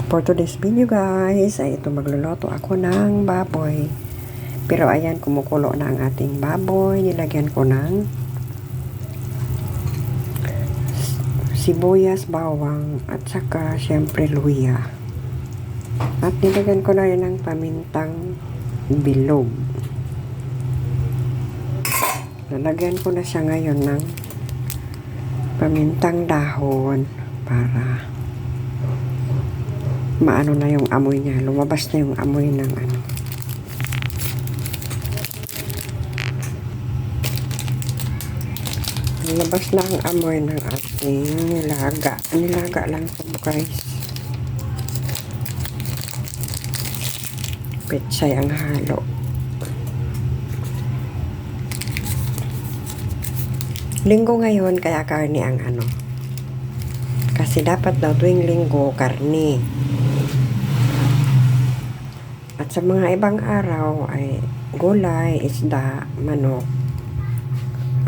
For today's video guys, ay ito magluluto ako ng baboy. Pero ayan, kumukulo na ang ating baboy. Nilagyan ko ng sibuyas, bawang, at saka syempre luya. At nilagyan ko na rin ng pamintang bilog. Lalagyan ko na siya ngayon ng pamintang dahon para maano na yung amoy niya. Lumabas na yung amoy ng ano. Lumabas na ang amoy ng ating nilaga. Nilaga lang ito guys. Pechay ang halo. Linggo ngayon kaya karne ang ano. Kasi dapat daw tuwing linggo karne. At sa mga ibang araw ay gulay, isda, manok,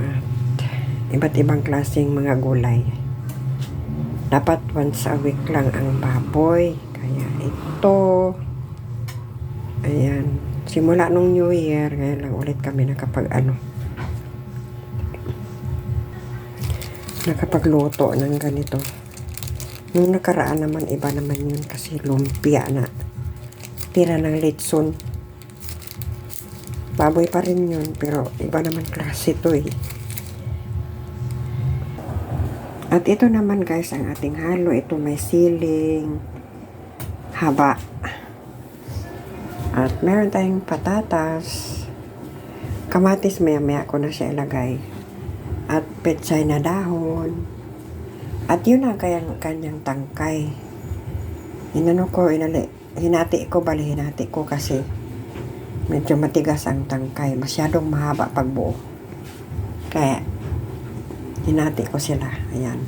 at iba't ibang klaseng mga gulay. Dapat once a week lang ang baboy. Kaya ito, ayan, simula nung New Year, ngayon lang ulit kami nakapagluto ng ganito. Nung nakaraan naman, iba naman yun kasi lumpia na. Tira ng litson. Baboy pa rin yun, pero iba naman klase ito eh. At ito naman guys, ang ating halo. Ito may siling, haba. At meron tayong patatas. Kamatis, maya-maya ko na siya ilagay. At pechay na dahon. At yun ang kanyang tangkay. Hinati ko kasi medyo matigas ang tangkay. Masyadong mahaba pag buo. Kaya, hinati ko sila. Ayan.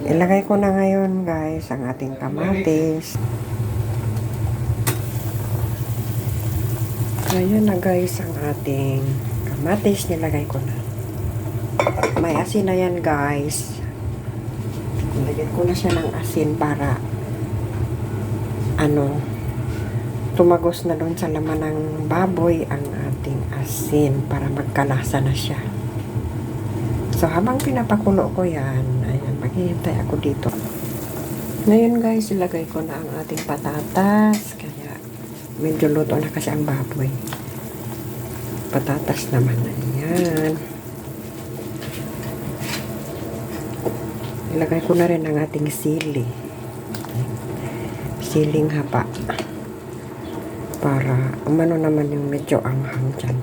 Ilagay ko na ngayon guys ang ating kamatis. Ayan na guys ang ating kamatis. Nilagay ko na. May asin na yan guys. Nilagyan ko na siya ng asin para tumagos na doon sa laman ng baboy ang ating asin para magkalasa na siya. So, habang pinapakulo ko yan, ayan, maghihintay ako dito. Ngayon guys, ilagay ko na ang ating patatas. Kaya, medyo luto na kasi ang baboy. Patatas naman, ayan. Ilagay ko na rin ang ating sili. Siling haba. Para umano naman yung medyo anghang dyan.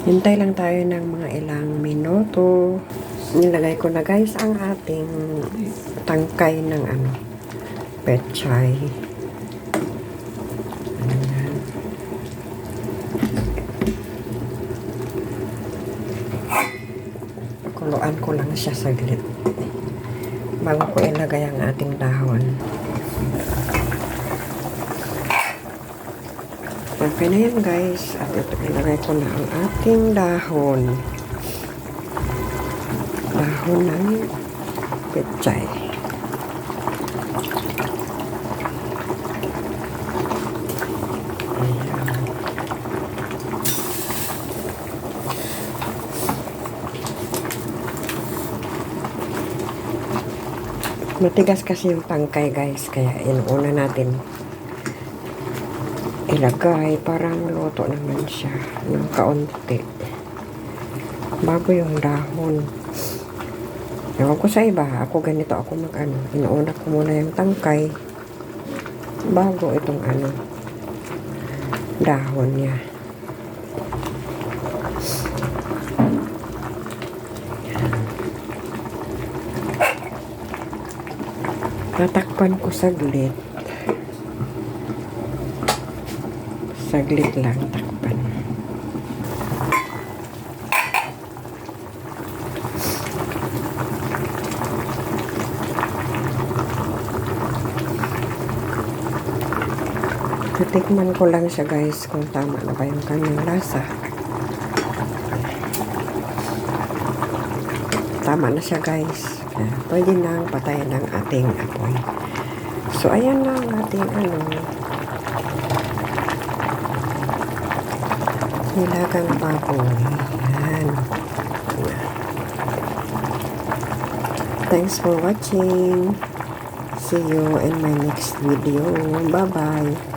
Hintay lang tayo ng mga ilang minuto. Nilagay ko na guys ang ating tangkay ng pechay. Kuluan ko lang siya saglit bago ko ilagay ang ating dahon. Okay na yan guys. At ito, ilagay ko na ang ating dahon ng pechay. Matigas kasi yung tangkay guys, kaya inuuna natin ilagay para maluto naman siya ng kaunti bago yung dahon. Ewan ko sa iba, ako ganito ako inuuna ko muna yung tangkay bago itong dahon niya. Tatakpan ko saglit. Saglit lang takpan. Titikman ko lang siya guys kung tama na ba yung kanyang lasa. Tama na siya, guys. Pwede nang patayin ng ating apoy. So, ayan na ang ating nilagang baboy. Ayan. Thanks for watching. See you in my next video. Bye-bye.